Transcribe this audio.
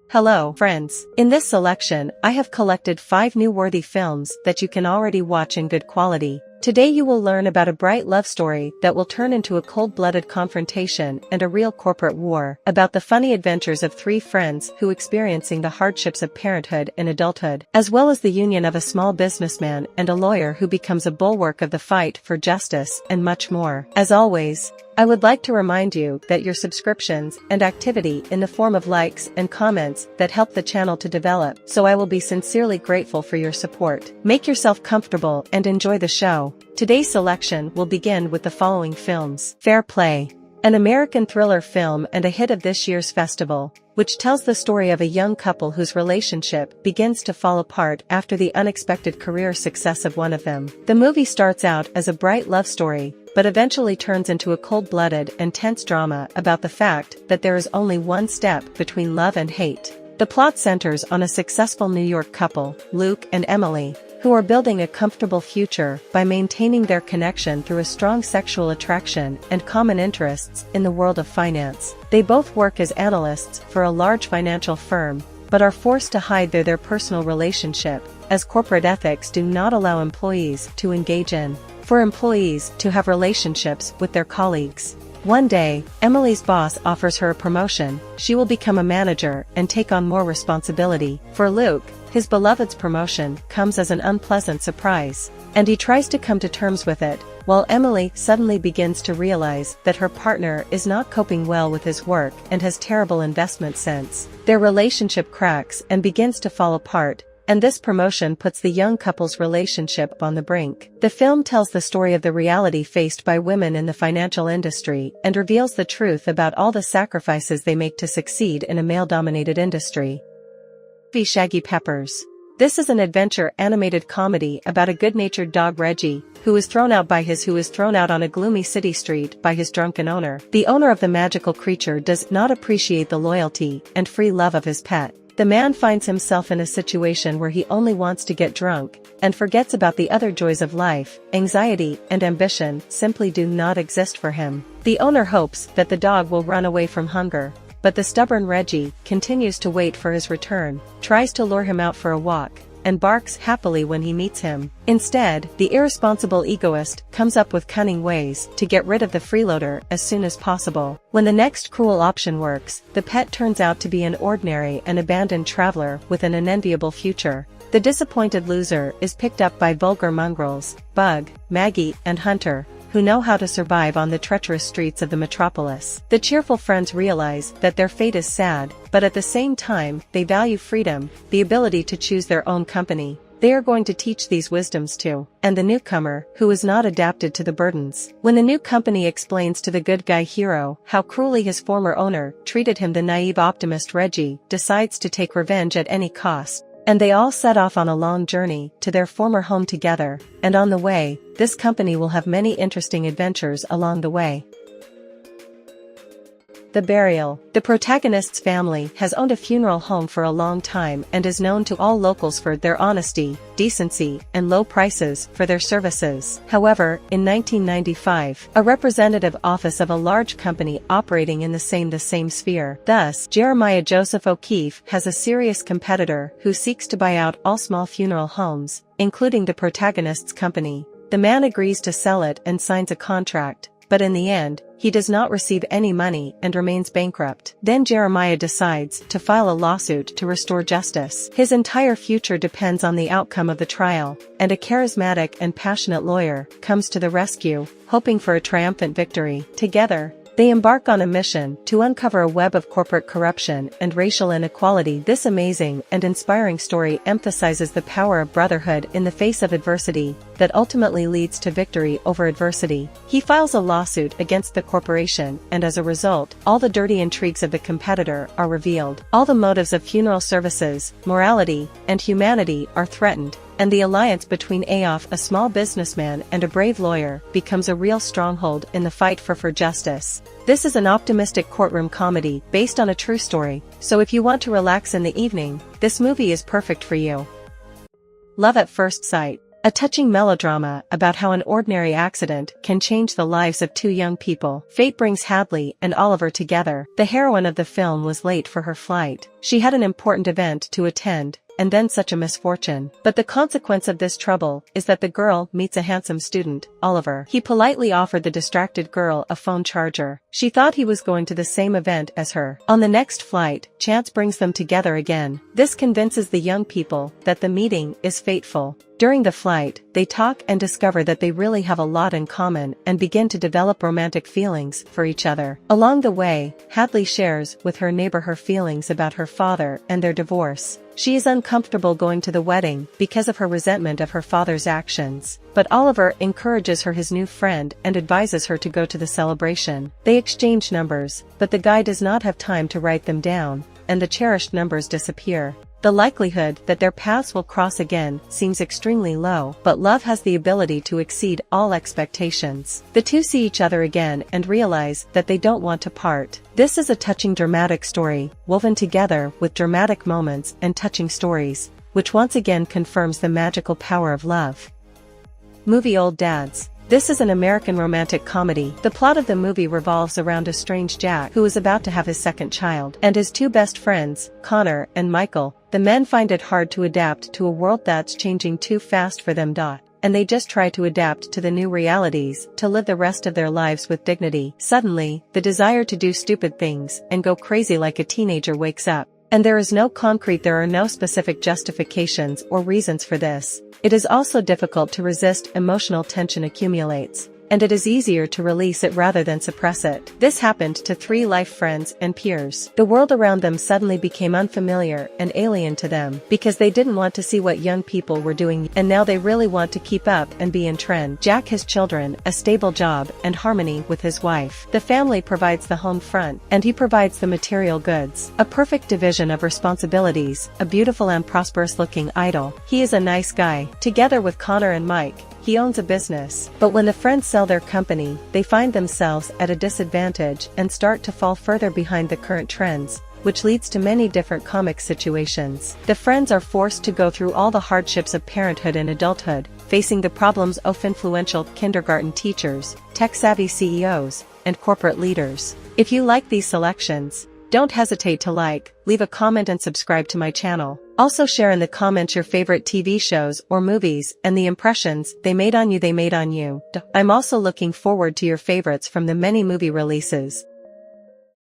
Hello, friends. In this selection, I have collected 5 new worthy films that you can already watch in good quality. Today you will learn about a bright love story that will turn into a cold-blooded confrontation and a real corporate war, about the funny adventures of 3 friends who experiencing the hardships of parenthood and adulthood, as well as the union of a small businessman and a lawyer who becomes a bulwark of the fight for justice and much more. As always, I would like to remind you that your subscriptions and activity in the form of likes and comments that help the channel to develop, so I will be sincerely grateful for your support. Make yourself comfortable and enjoy the show. Today's selection will begin with the following films. Fair Play, an American thriller film and a hit of this year's festival, which tells the story of a young couple whose relationship begins to fall apart after the unexpected career success of one of them. The movie starts out as a bright love story, but eventually turns into a cold-blooded and tense drama about the fact that there is only one step between love and hate. The plot centers on a successful New York couple, Luke and Emily, who are building a comfortable future by maintaining their connection through a strong sexual attraction and common interests in the world of finance. They both work as analysts for a large financial firm, but are forced to hide their personal relationship, as corporate ethics do not allow employees to engage in. For employees to have relationships with their colleagues. One day, Emily's boss offers her a promotion. She will become a manager and take on more responsibility. For Luke, his beloved's promotion comes as an unpleasant surprise, and he tries to come to terms with it, while Emily suddenly begins to realize that her partner is not coping well with his work and has terrible investment sense. Their relationship cracks and begins to fall apart, and this promotion puts the young couple's relationship on the brink. The film tells the story of the reality faced by women in the financial industry and reveals the truth about all the sacrifices they make to succeed in a male-dominated industry. Shaggy Peppers. This is an adventure animated comedy about a good-natured dog, Reggie, who is thrown out on a gloomy city street by his drunken owner. The owner of the magical creature does not appreciate the loyalty and free love of his pet. The man finds himself in a situation where he only wants to get drunk, and forgets about the other joys of life. Anxiety and ambition simply do not exist for him. The owner hopes that the dog will run away from hunger, but the stubborn Reggie continues to wait for his return, tries to lure him out for a walk, and barks happily when he meets him. Instead, the irresponsible egoist comes up with cunning ways to get rid of the freeloader as soon as possible. When the next cruel option works, the pet turns out to be an ordinary and abandoned traveler with an unenviable future. The disappointed loser is picked up by vulgar mongrels, Bug, Maggie, and Hunter, who know how to survive on the treacherous streets of the metropolis. The cheerful friends realize that their fate is sad, but at the same time, they value freedom, the ability to choose their own company. They are going to teach these wisdoms to, and the newcomer, who is not adapted to the burdens. When the new company explains to the good guy hero how cruelly his former owner treated him, the naive optimist Reggie decides to take revenge at any cost. And they all set off on a long journey to their former home together, and on the way, this company will have many interesting adventures along the way. The Burial. The protagonist's family has owned a funeral home for a long time and is known to all locals for their honesty, decency, and low prices for their services. However, in 1995, a representative office of a large company operating in the same sphere. Thus, Jeremiah Joseph O'Keefe has a serious competitor who seeks to buy out all small funeral homes, including the protagonist's company. The man agrees to sell it and signs a contract, but in the end, he does not receive any money and remains bankrupt. Then Jeremiah decides to file a lawsuit to restore justice. His entire future depends on the outcome of the trial, and a charismatic and passionate lawyer comes to the rescue, hoping for a triumphant victory. Together, they embark on a mission to uncover a web of corporate corruption and racial inequality. This amazing and inspiring story emphasizes the power of brotherhood in the face of adversity that ultimately leads to victory over adversity. He files a lawsuit against the corporation, and as a result, all the dirty intrigues of the competitor are revealed. All the motives of funeral services, morality, and humanity are threatened, and the alliance between a small businessman and a brave lawyer becomes a real stronghold in the fight for justice. This is an optimistic courtroom comedy based on a true story, so if you want to relax in the evening, this movie is perfect for you. Love at First Sight. A touching melodrama about how an ordinary accident can change the lives of two young people. Fate brings Hadley and Oliver together. The heroine of the film was late for her flight. She had an important event to attend, and then such a misfortune. But the consequence of this trouble is that the girl meets a handsome student, Oliver. He politely offered the distracted girl a phone charger. She thought he was going to the same event as her. On the next flight, chance brings them together again. This convinces the young people that the meeting is fateful. During the flight, they talk and discover that they really have a lot in common and begin to develop romantic feelings for each other. Along the way, Hadley shares with her neighbor her feelings about her father and their divorce. She is uncomfortable going to the wedding because of her resentment of her father's actions, but Oliver encourages her, his new friend, and advises her to go to the celebration. They exchange numbers, but the guy does not have time to write them down, and the cherished numbers disappear. The likelihood that their paths will cross again seems extremely low, but love has the ability to exceed all expectations. The two see each other again and realize that they don't want to part. This is a touching dramatic story, woven together with dramatic moments and touching stories, which once again confirms the magical power of love. Movie Old Dads. This is an American romantic comedy. The plot of the movie revolves around a strange Jack who is about to have his second child, and his two best friends, Connor and Michael. The men find it hard to adapt to a world that's changing too fast for them. And they just try to adapt to the new realities to live the rest of their lives with dignity. Suddenly, the desire to do stupid things and go crazy like a teenager wakes up. And there are no specific justifications or reasons for this. It is also difficult to resist. Emotional tension accumulates, and it is easier to release it rather than suppress it. This happened to three life friends and peers. The world around them suddenly became unfamiliar and alien to them because they didn't want to see what young people were doing, and now they really want to keep up and be in trend. Jack has children, a stable job, and harmony with his wife. The family provides the home front, and he provides the material goods. A perfect division of responsibilities, a beautiful and prosperous-looking idol. He is a nice guy. Together with Connor and Mike, he owns a business. But when the friends sell their company, they find themselves at a disadvantage and start to fall further behind the current trends, which leads to many different comic situations. The friends are forced to go through all the hardships of parenthood and adulthood, facing the problems of influential kindergarten teachers, tech-savvy CEOs, and corporate leaders. If you like these selections, don't hesitate to like, leave a comment and subscribe to my channel. Also share in the comments your favorite TV shows or movies and the impressions they made on you. I'm also looking forward to your favorites from the many movie releases.